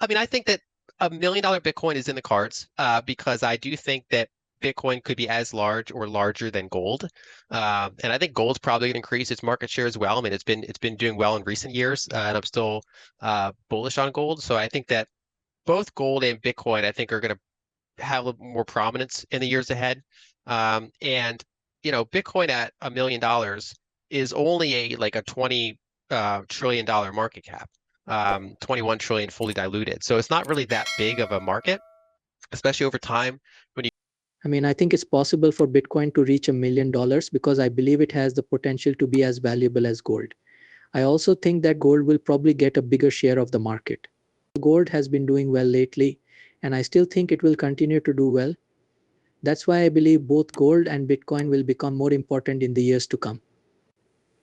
I mean, I think that $1 million Bitcoin is in the cards because I do think that Bitcoin could be as large or larger than gold, and I think gold's probably going to increase its market share as well. I mean, it's been doing well in recent years, and I'm still bullish on gold. So I think that both gold and Bitcoin, I think, are going to have a little more prominence in the years ahead. And Bitcoin at $1 million is only a 20 trillion dollar market cap, 21 trillion fully diluted. So it's not really that big of a market, especially over time when you. I mean, I think it's possible for Bitcoin to reach $1 million because I believe it has the potential to be as valuable as gold. I also think that gold will probably get a bigger share of the market. Gold has been doing well lately, and I still think it will continue to do well. That's why I believe both gold and Bitcoin will become more important in the years to come.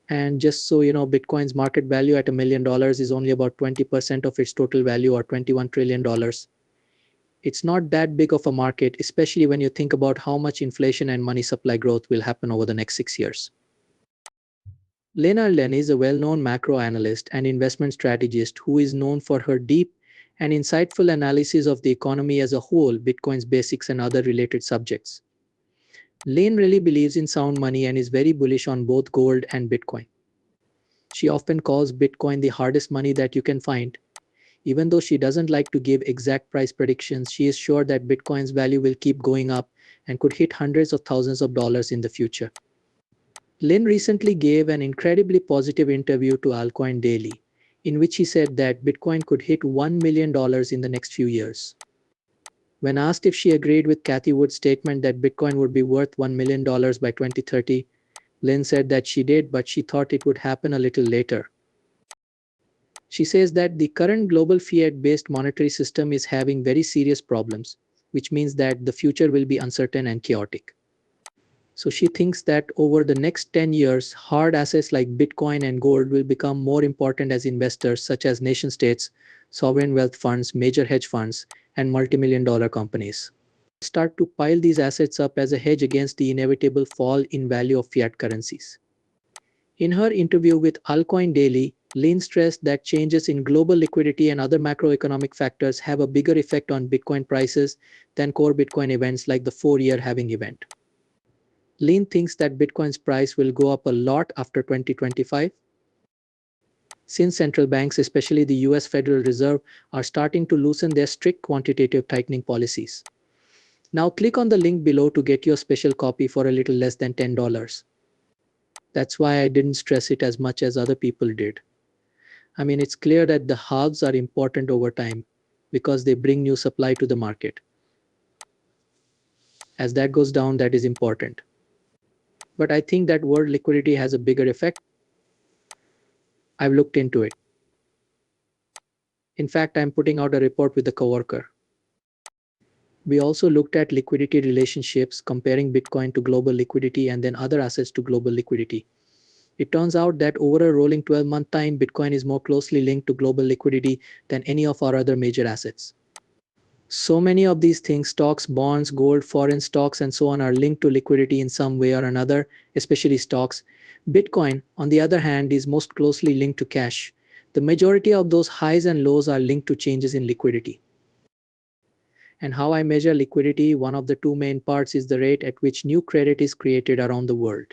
And just so you know, Bitcoin's market value at $1 million is only about 20% of its total value, or $21 trillion. It's not that big of a market, especially when you think about how much inflation and money supply growth will happen over the next 6 years. Lyn Alden is a well-known macro analyst and investment strategist who is known for her deep and insightful analysis of the economy as a whole, Bitcoin's basics, and other related subjects. Lyn really believes in sound money and is very bullish on both gold and Bitcoin. She often calls Bitcoin the hardest money that you can find. Even though she doesn't like to give exact price predictions, she is sure that Bitcoin's value will keep going up and could hit hundreds of thousands of dollars in the future. Lyn recently gave an incredibly positive interview to Altcoin Daily, in which he said that Bitcoin could hit $1 million in the next few years. When asked if she agreed with Cathie Wood's statement that Bitcoin would be worth $1 million by 2030, Lyn said that she did, but she thought it would happen a little later. She says that the current global fiat-based monetary system is having very serious problems, which means that the future will be uncertain and chaotic. So she thinks that over the next 10 years, hard assets like Bitcoin and gold will become more important as investors, such as nation states, sovereign wealth funds, major hedge funds, and multimillion-dollar companies start to pile these assets up as a hedge against the inevitable fall in value of fiat currencies. In her interview with Altcoin Daily, Lyn stressed that changes in global liquidity and other macroeconomic factors have a bigger effect on Bitcoin prices than core Bitcoin events like the 4-year halving event. Lyn thinks that Bitcoin's price will go up a lot after 2025, since central banks, especially the US Federal Reserve, are starting to loosen their strict quantitative tightening policies. Now click on the link below to get your special copy for a little less than $10. That's why I didn't stress it as much as other people did. I mean, it's clear that the halves are important over time because they bring new supply to the market. As that goes down, that is important. But I think that world liquidity has a bigger effect. I've looked into it. In fact, I'm putting out a report with a coworker. We also looked at liquidity relationships, comparing Bitcoin to global liquidity and then other assets to global liquidity. It turns out that over a rolling 12-month time, Bitcoin is more closely linked to global liquidity than any of our other major assets. So many of these things, stocks, bonds, gold, foreign stocks, and so on, are linked to liquidity in some way or another, especially stocks. Bitcoin, on the other hand, is most closely linked to cash. The majority of those highs and lows are linked to changes in liquidity. And how I measure liquidity, one of the two main parts is the rate at which new credit is created around the world.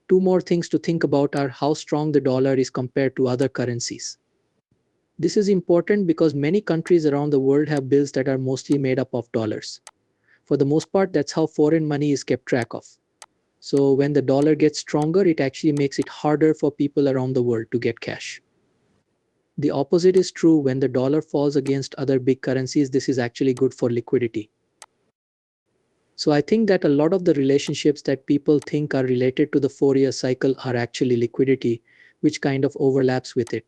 Two more things to think about are how strong the dollar is compared to other currencies. This is important because many countries around the world have bills that are mostly made up of dollars. For the most part, that's how foreign money is kept track of. So when the dollar gets stronger, it actually makes it harder for people around the world to get cash. The opposite is true. When the dollar falls against other big currencies, this is actually good for liquidity. So I think that a lot of the relationships that people think are related to the 4-year cycle are actually liquidity, which kind of overlaps with it.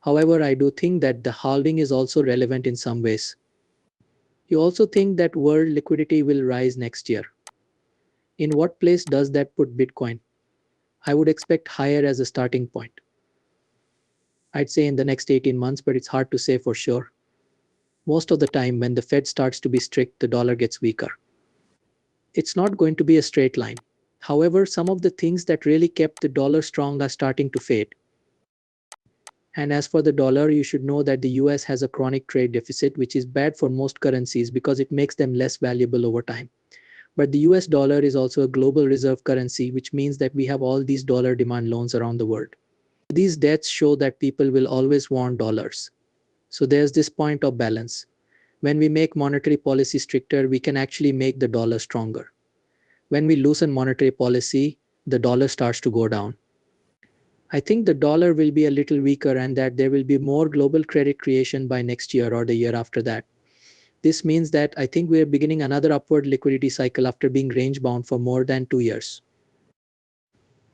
However, I do think that the halving is also relevant in some ways. You also think that world liquidity will rise next year. In what place does that put Bitcoin? I would expect higher as a starting point. I'd say in the next 18 months, but it's hard to say for sure. Most of the time, when the Fed starts to be strict, the dollar gets weaker. It's not going to be a straight line. However, some of the things that really kept the dollar strong are starting to fade. And as for the dollar, you should know that the US has a chronic trade deficit, which is bad for most currencies because it makes them less valuable over time. But the US dollar is also a global reserve currency, which means that we have all these dollar demand loans around the world. These debts show that people will always want dollars. So there's this point of balance. When we make monetary policy stricter, we can actually make the dollar stronger. When we loosen monetary policy, the dollar starts to go down. I think the dollar will be a little weaker and that there will be more global credit creation by next year or the year after that. This means that I think we are beginning another upward liquidity cycle after being range bound for more than 2 years.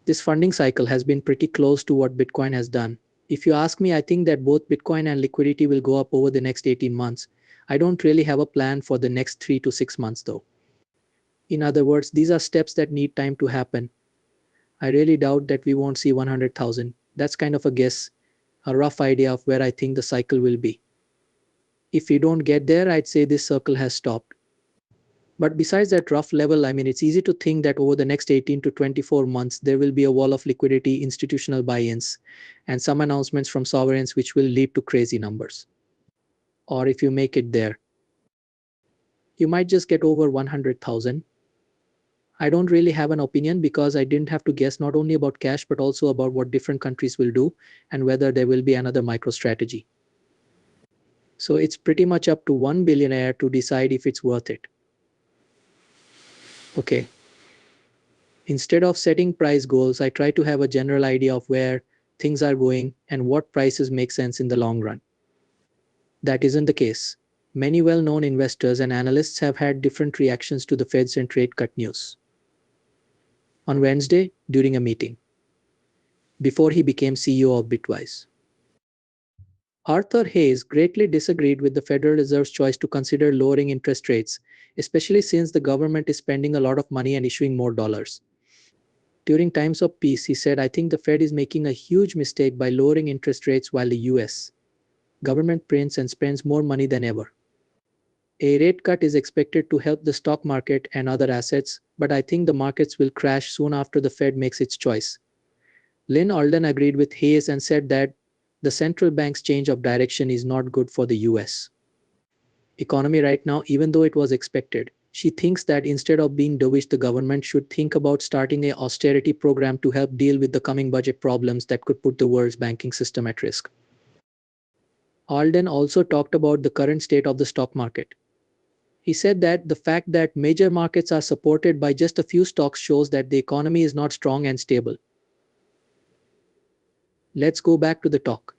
This funding cycle has been pretty close to what Bitcoin has done. If you ask me, I think that both Bitcoin and liquidity will go up over the next 18 months. I don't really have a plan for the next 3 to 6 months though. In other words, these are steps that need time to happen. I really doubt that we won't see 100,000. That's kind of a guess, a rough idea of where I think the cycle will be. If we don't get there, I'd say this circle has stopped. But besides that rough level, it's easy to think that over the next 18 to 24 months, there will be a wall of liquidity, institutional buy-ins, and some announcements from sovereigns which will lead to crazy numbers. Or if you make it there, you might just get over 100,000. I don't really have an opinion because I didn't have to guess not only about cash but also about what different countries will do and whether there will be another MicroStrategy. So it's pretty much up to one billionaire to decide if it's worth it. Okay. Instead of setting price goals, I try to have a general idea of where things are going and what prices make sense in the long run. That isn't the case. Many well-known investors and analysts have had different reactions to the Fed's and rate cut news. On Wednesday, during a meeting, before he became CEO of Bitwise, Arthur Hayes greatly disagreed with the Federal Reserve's choice to consider lowering interest rates, especially since the government is spending a lot of money and issuing more dollars. During times of peace, he said, I think the Fed is making a huge mistake by lowering interest rates while the US government prints and spends more money than ever. A rate cut is expected to help the stock market and other assets, but I think the markets will crash soon after the Fed makes its choice. Lyn Alden agreed with Hayes and said that the central bank's change of direction is not good for the US economy right now, even though it was expected. She thinks that instead of being dovish, the government should think about starting an austerity program to help deal with the coming budget problems that could put the world's banking system at risk. Alden also talked about the current state of the stock market. He said that the fact that major markets are supported by just a few stocks shows that the economy is not strong and stable. Let's go back to the talk.